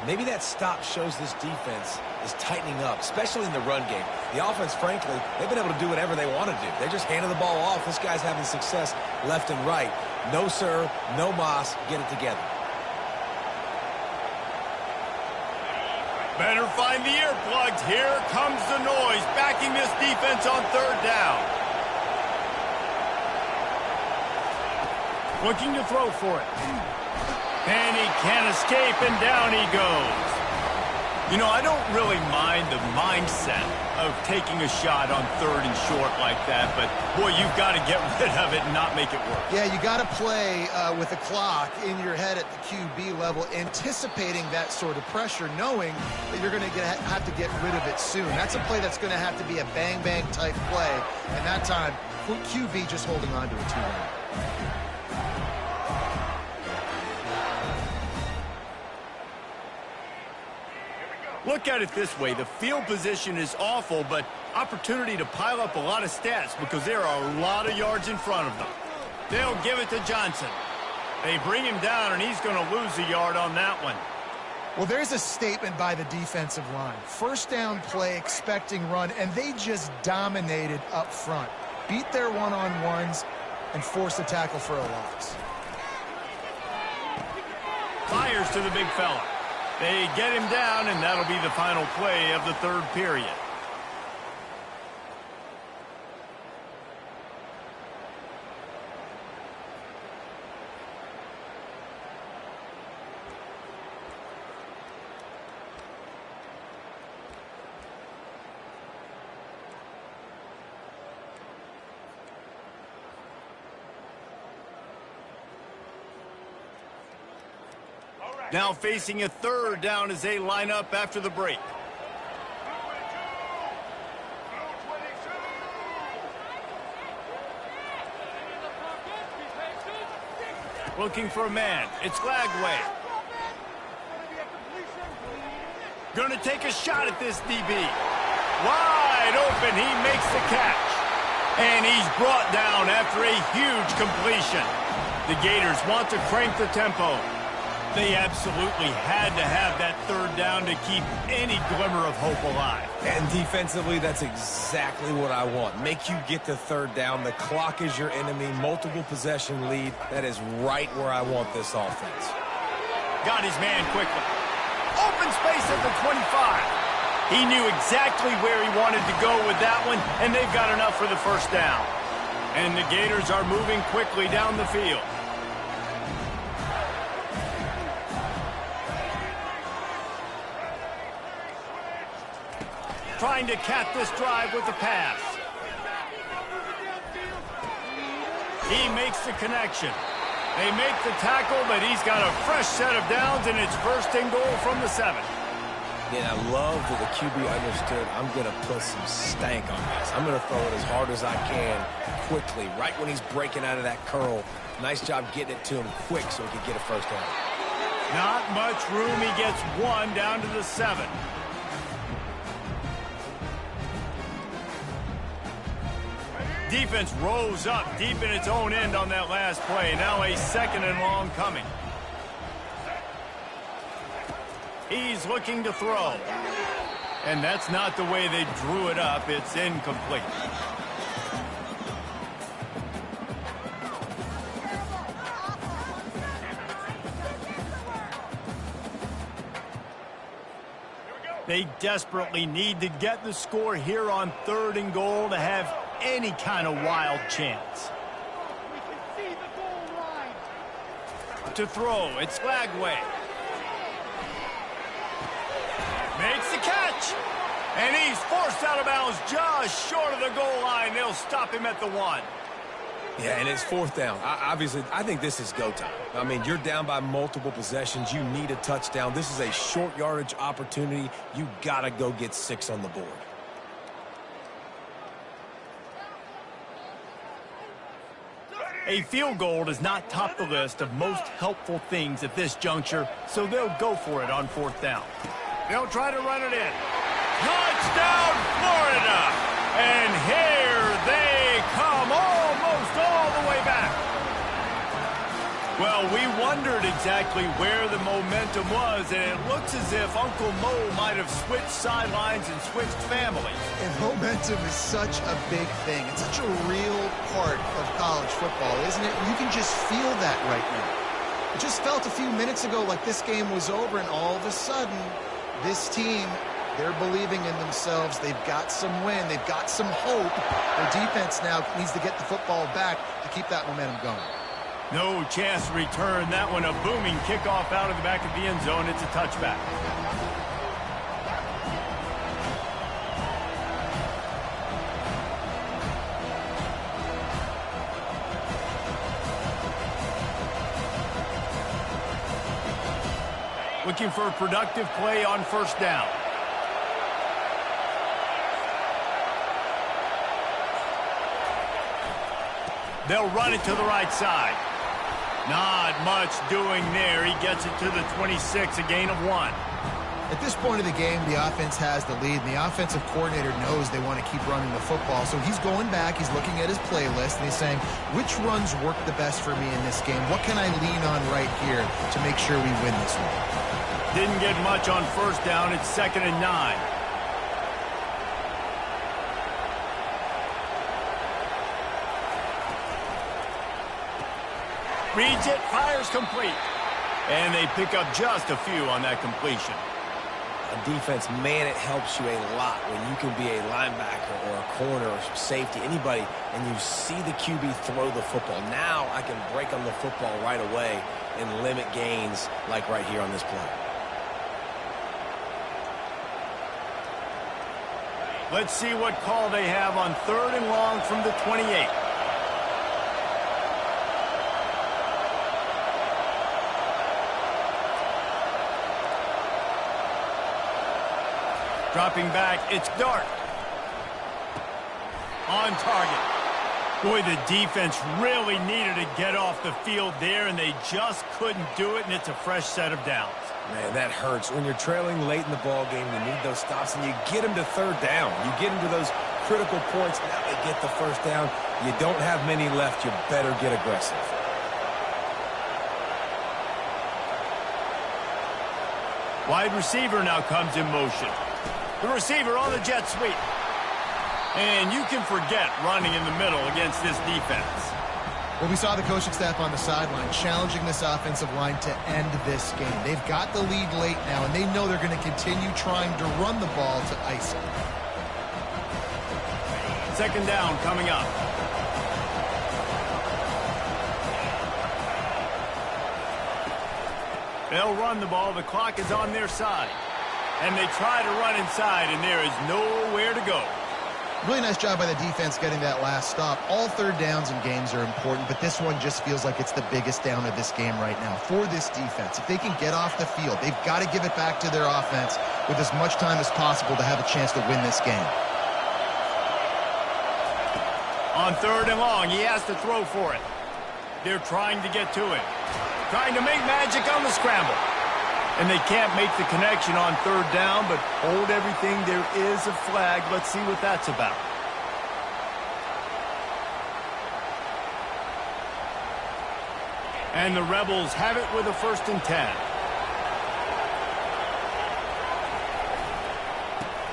Maybe that stop shows this defense is tightening up, especially in the run game. The offense, frankly, they've been able to do whatever they want to do. They just handed the ball off. This guy's having success left and right. No, sir, no mas, get it together.
Better find the earplugs. Here comes the noise, backing this defense on 3rd down. Looking to throw for it. And he can't escape, and down he goes. You know, I don't really mind the mindset of taking a shot on 3rd and short like that, but, boy, you've got to get rid of it and not make it work.
Yeah, you got to play with the clock in your head at the QB level, anticipating that sort of pressure, knowing that you're going to have to get rid of it soon. That's a play that's going to have to be a bang-bang type play, and that time, QB just holding on to it too long.
Look at it this way. The field position is awful, but opportunity to pile up a lot of stats because there are a lot of yards in front of them. They'll give it to Johnson. They bring him down, and he's going to lose a yard on that one.
Well, there's a statement by the defensive line. First down play, expecting run, and they just dominated up front. Beat their one-on-ones and forced a tackle for a loss.
Fires to the big fella. They get him down, and that'll be the final play of the third period. Now facing a third down as they line up after the break. Looking for a man. It's Glagway. Going to take a shot at this DB. Wide open. He makes the catch. And he's brought down after a huge completion. The Gators want to crank the tempo. They absolutely had to have that third down to keep any glimmer of hope alive.
And defensively, that's exactly what I want. Make you get the third down. The clock is your enemy. Multiple possession lead. That is right where I want this offense.
Got his man quickly. Open space at the 25. He knew exactly where he wanted to go with that one, and they've got enough for the first down. And the Gators are moving quickly down the field. Trying to cap this drive with the pass. He makes the connection. They make the tackle, but he's got a fresh set of downs, and it's first and goal from the 7.
And I love that the QB understood I'm going to put some stank on this. I'm going to throw it as hard as I can quickly, right when he's breaking out of that curl. Nice job getting it to him quick so he could get a first down.
Not much room. He gets one down to the 7. Defense rose up deep in its own end on that last play. Now a second and long coming. He's looking to throw. And that's not the way they drew it up. It's incomplete. They desperately need to get the score here on 3rd and goal to have any kind of wild chance. To throw, it's Glagway. Makes the catch. And he's forced out of bounds just short of the goal line. They'll stop him at the 1.
Yeah, and it's 4th down. Obviously, I think this is go time. I mean, you're down by multiple possessions. You need a touchdown. This is a short yardage opportunity. You got to go get 6 on the board.
A field goal does not top the list of most helpful things at this juncture, so they'll go for it on 4th down. They'll try to run it in. Touchdown, Florida! And here they come, almost all the way back. Well, we wondered exactly where the momentum was, and it looks as if Uncle Mo might have switched sidelines and switched families.
And momentum is such a big thing. It's such a real part of college football, isn't it? You can just feel that right now. It just felt a few minutes ago like this game was over, and all of a sudden, this team, they're believing in themselves. They've got some win. They've got some hope. Their defense now needs to get the football back to keep that momentum going.
No chance to return that one. A booming kickoff out of the back of the end zone. It's a touchback. Looking for a productive play on 1st down. They'll run it to the right side. Not much doing there. He gets it to the 26, a gain of 1.
At this point of the game, the offense has the lead, and the offensive coordinator knows they want to keep running the football. So he's going back, he's looking at his playlist, and he's saying, which runs work the best for me in this game? What can I lean on right here to make sure we win this one?
Didn't get much on first down. It's 2nd and 9. Reads it, fires complete. And they pick up just a few on that completion.
On defense, man, it helps you a lot when you can be a linebacker or a corner or safety, anybody, and you see the QB throw the football. Now I can break on the football right away and limit gains like right here on this play.
Let's see what call they have on 3rd and long from the 28. Dropping back, it's Dart. On target. Boy, the defense really needed to get off the field there, and they just couldn't do it, and it's a fresh set of downs.
Man, that hurts. When you're trailing late in the ball game, you need those stops, and you get them to 3rd down. You get them to those critical points. Now they get the 1st down. You don't have many left. You better get aggressive.
Wide receiver now comes in motion. The receiver on the jet sweep. And you can forget running in the middle against this defense.
Well, we saw the coaching staff on the sideline challenging this offensive line to end this game. They've got the lead late now, and they know they're going to continue trying to run the ball to ice it.
2nd down coming up. They'll run the ball. The clock is on their side. And they try to run inside, and there is nowhere to go.
Really nice job by the defense getting that last stop. All 3rd downs in games are important, but this one just feels like it's the biggest down of this game right now for this defense. If they can get off the field, they've got to give it back to their offense with as much time as possible to have a chance to win this game.
On 3rd and long, he has to throw for it. They're trying to get to it. Trying to make magic on the scramble. And they can't make the connection on 3rd down, but hold everything. There is a flag. Let's see what that's about. And the Rebels have it with a 1st and 10.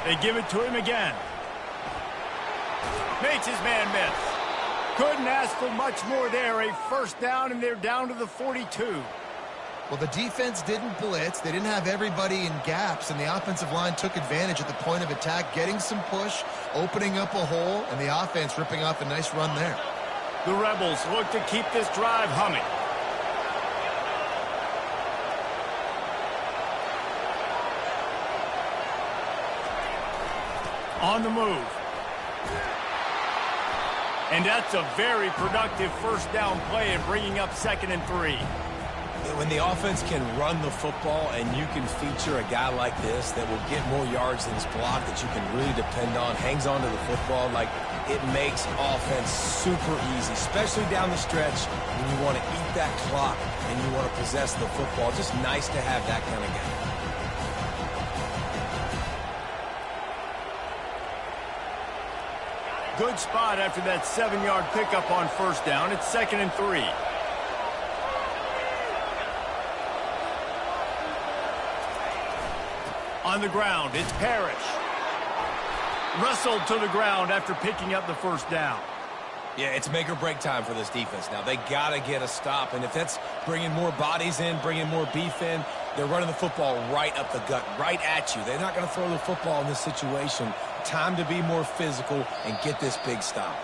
They give it to him again. Makes his man miss. Couldn't ask for much more there. A 1st down, and they're down to the 42.
Well, the defense didn't blitz. They didn't have everybody in gaps, and the offensive line took advantage at the point of attack, getting some push, opening up a hole, and the offense ripping off a nice run there.
The Rebels look to keep this drive humming. On the move. And that's a very productive 1st down play and bringing up 2nd and 3.
When the offense can run the football and you can feature a guy like this that will get more yards than his block, that you can really depend on, hangs on to the football, like it makes offense super easy, especially down the stretch when you want to eat that clock and you want to possess the football. Just nice to have that kind of guy.
Good spot after that 7-yard pickup on 1st down. It's 2nd and 3. On the ground, it's Parrish. Wrestled to the ground after picking up the 1st down.
Yeah, it's make or break time for this defense now. They got to get a stop, and if that's bringing more bodies in, bringing more beef in, they're running the football right up the gut, right at you. They're not going to throw the football in this situation. Time to be more physical and get this big stop.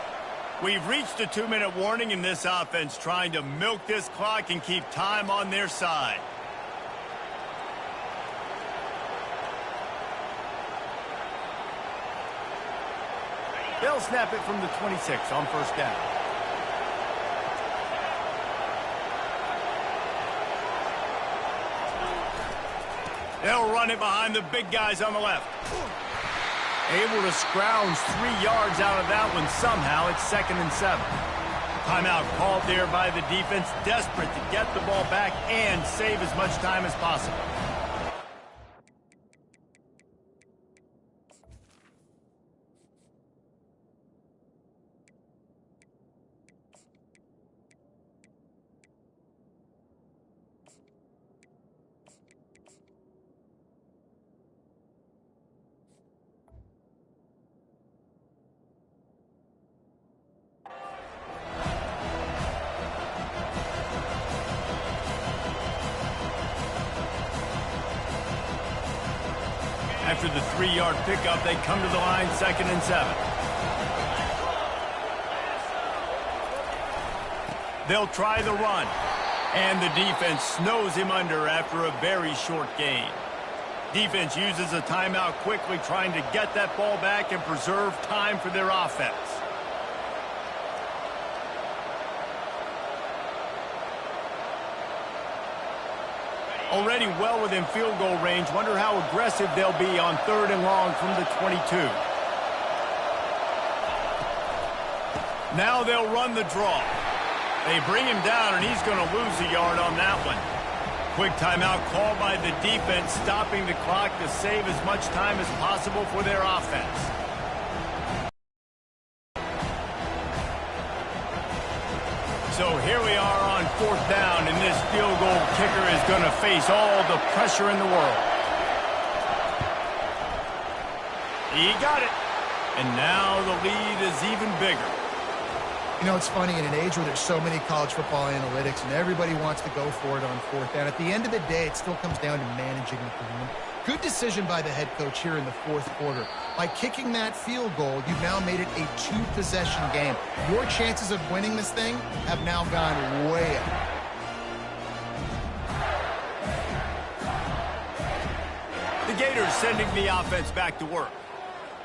We've reached a 2-minute warning in this offense, trying to milk this clock and keep time on their side. They'll snap it from the 26 on 1st down. They'll run it behind the big guys on the left. Able to scrounge 3 yards out of that one somehow. It's 2nd and 7. Timeout called there by the defense, desperate to get the ball back and save as much time as possible. After the 3-yard pickup, they come to the line 2nd and 7. They'll try the run. And the defense snows him under after a very short gain. Defense uses a timeout quickly, trying to get that ball back and preserve time for their offense. Already well within field goal range. Wonder how aggressive they'll be on 3rd and long from the 22. Now they'll run the draw. They bring him down, and he's going to lose a yard on that one. Quick timeout called by the defense, stopping the clock to save as much time as possible for their offense. So here we are on 4th down, and this field goal kicker is going to face all the pressure in the world. He got it. And now the lead is even bigger.
You know, it's funny, in an age where there's so many college football analytics and everybody wants to go for it on 4th down, at the end of the day, it still comes down to managing the game. Good decision by the head coach here in the 4th quarter. By kicking that field goal, you've now made it a 2-possession game. Your chances of winning this thing have now gone way up.
The Gators sending the offense back to work.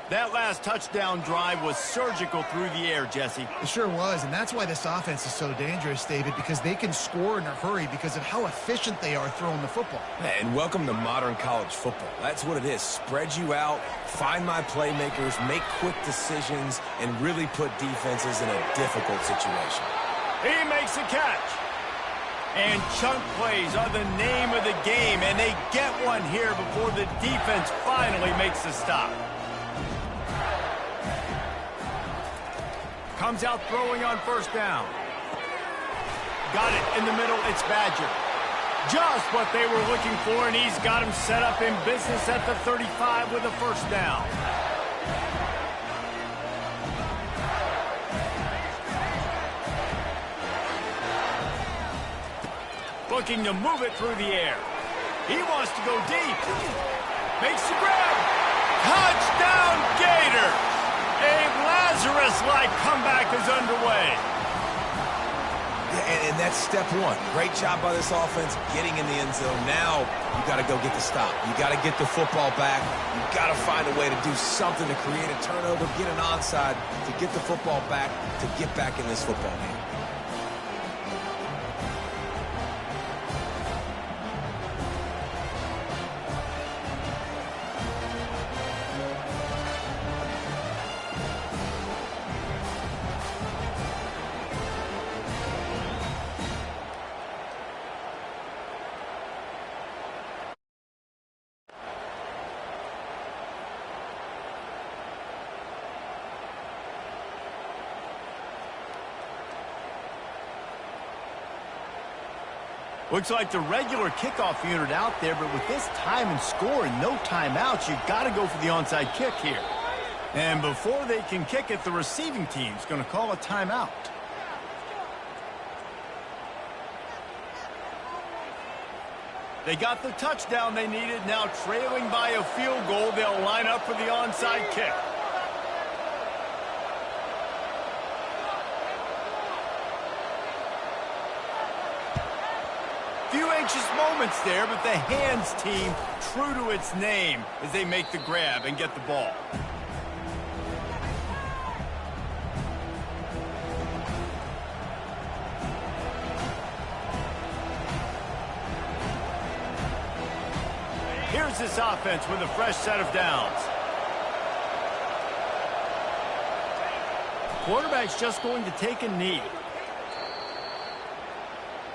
That last touchdown drive was surgical through the air, Jesse.
It sure was, and that's why this offense is so dangerous, David, because they can score in a hurry because of how efficient they are throwing the football.
And welcome to modern college football. That's what it is. Spread you out, find my playmakers, make quick decisions, and really put defenses in a difficult situation.
He makes a catch. And chunk plays are the name of the game, and they get one here before the defense finally makes a stop. Comes out throwing on 1st down. Got it in the middle. It's Badger. Just what they were looking for, and he's got him set up in business at the 35 with a 1st down. Looking to move it through the air. He wants to go deep. Makes the grab. Touchdown, Gator! A Lazarus-like comeback is underway.
Yeah, and that's step one. Great job by this offense getting in the end zone. Now you got to go get the stop. You got to get the football back. You got to find a way to do something to create a turnover, get an onside, to get the football back, to get back in this football game.
Looks like the regular kickoff unit out there, but with this time and score and no timeouts, you've got to go for the onside kick here. And before they can kick it, the receiving team's going to call a timeout. They got the touchdown they needed. Now trailing by a field goal, they'll line up for the onside kick. Few anxious moments there, but the hands team true to its name as they make the grab and get the ball. Here's this offense with a fresh set of downs. Quarterback's just going to take a knee.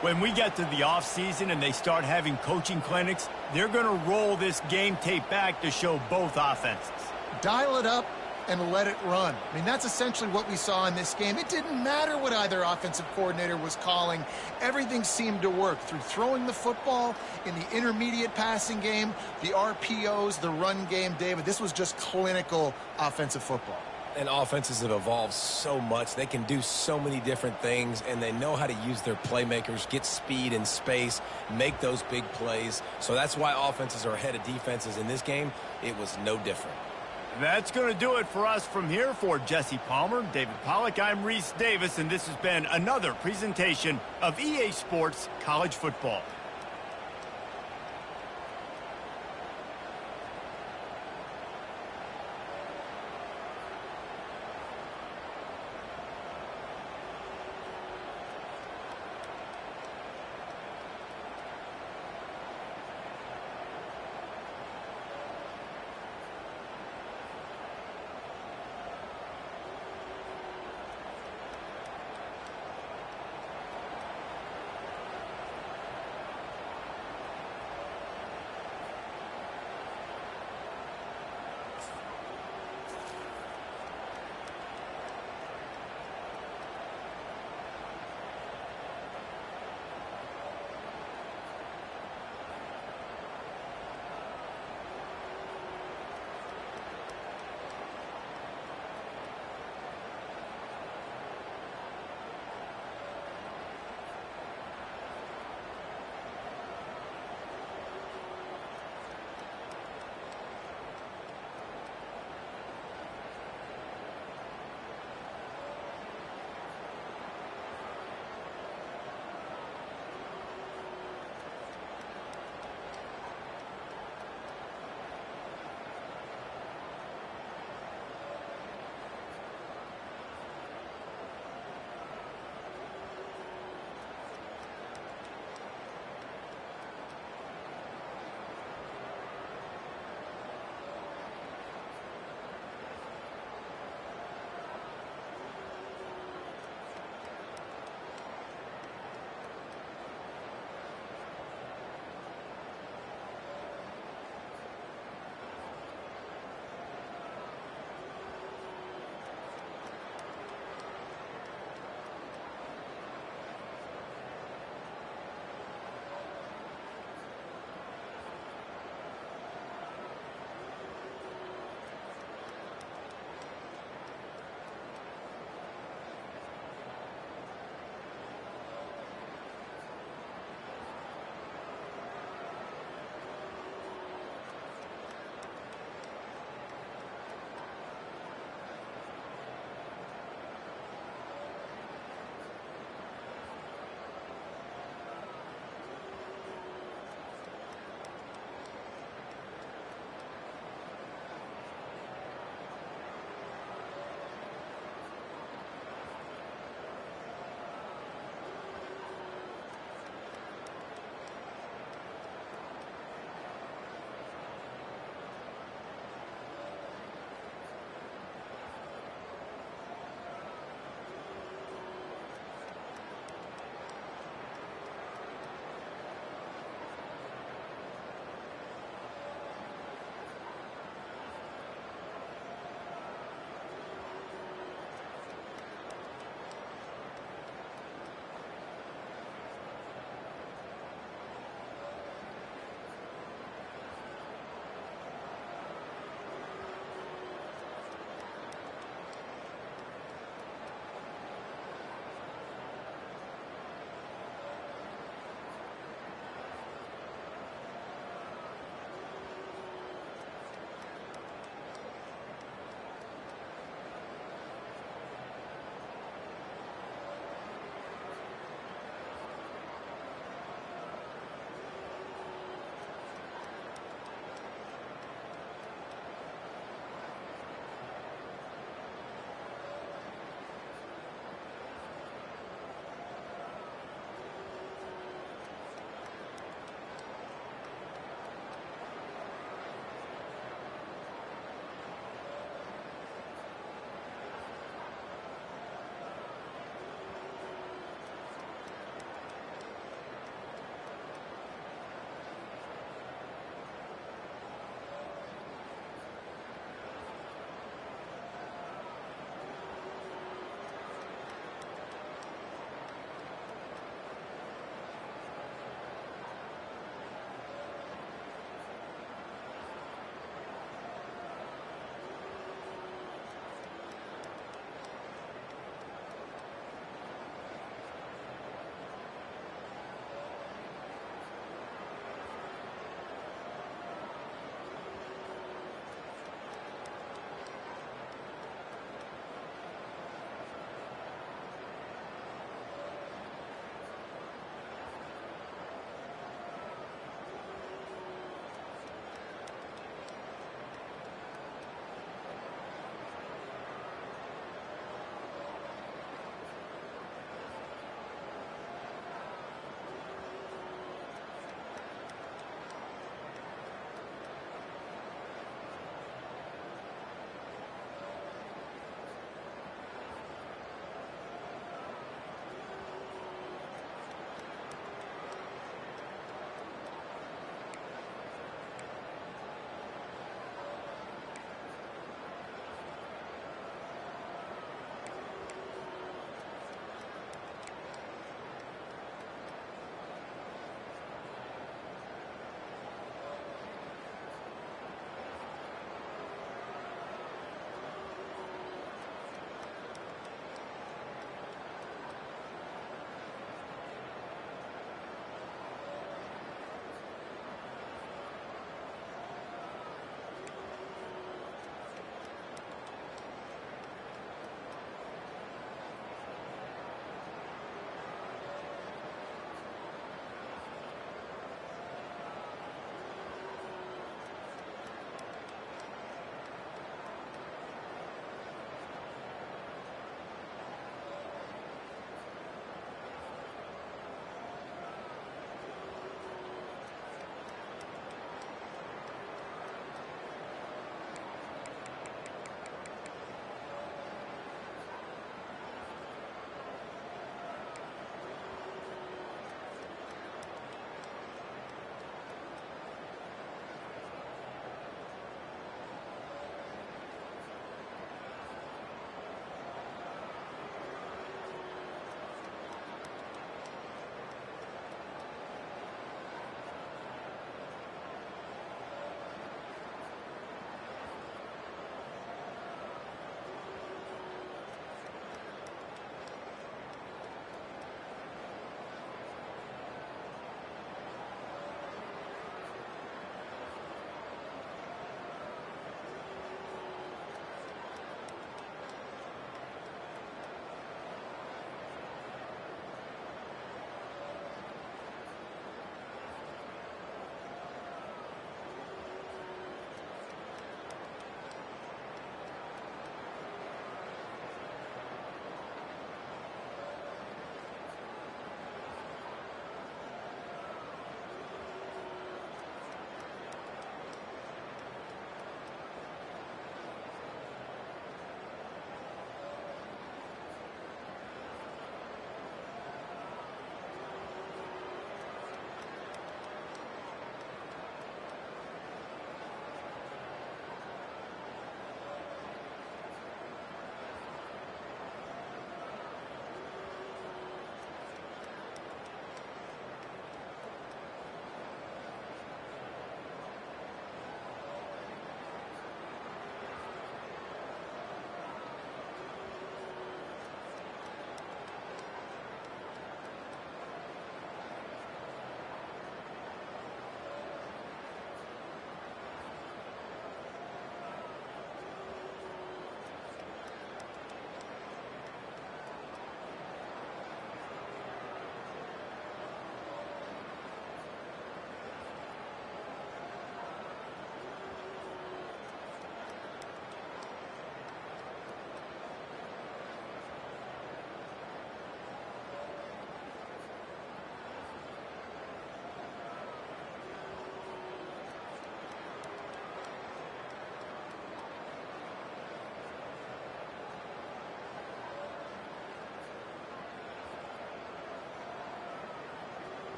When we get to the offseason and they start having coaching clinics, they're going to roll this game tape back to show both offenses.
Dial it up and let it run. I mean, that's essentially what we saw in this game. It didn't matter what either offensive coordinator was calling. Everything seemed to work through throwing the football, in the intermediate passing game, the RPOs, the run game. David, this was just clinical offensive football.
And offenses have evolved so much. They can do so many different things, and they know how to use their playmakers, get speed and space, make those big plays. So that's why offenses are ahead of defenses. In this game, it was no different.
That's going to do it for us from here. For Jesse Palmer, David Pollack, I'm Reese Davis, and this has been another presentation of EA Sports College Football.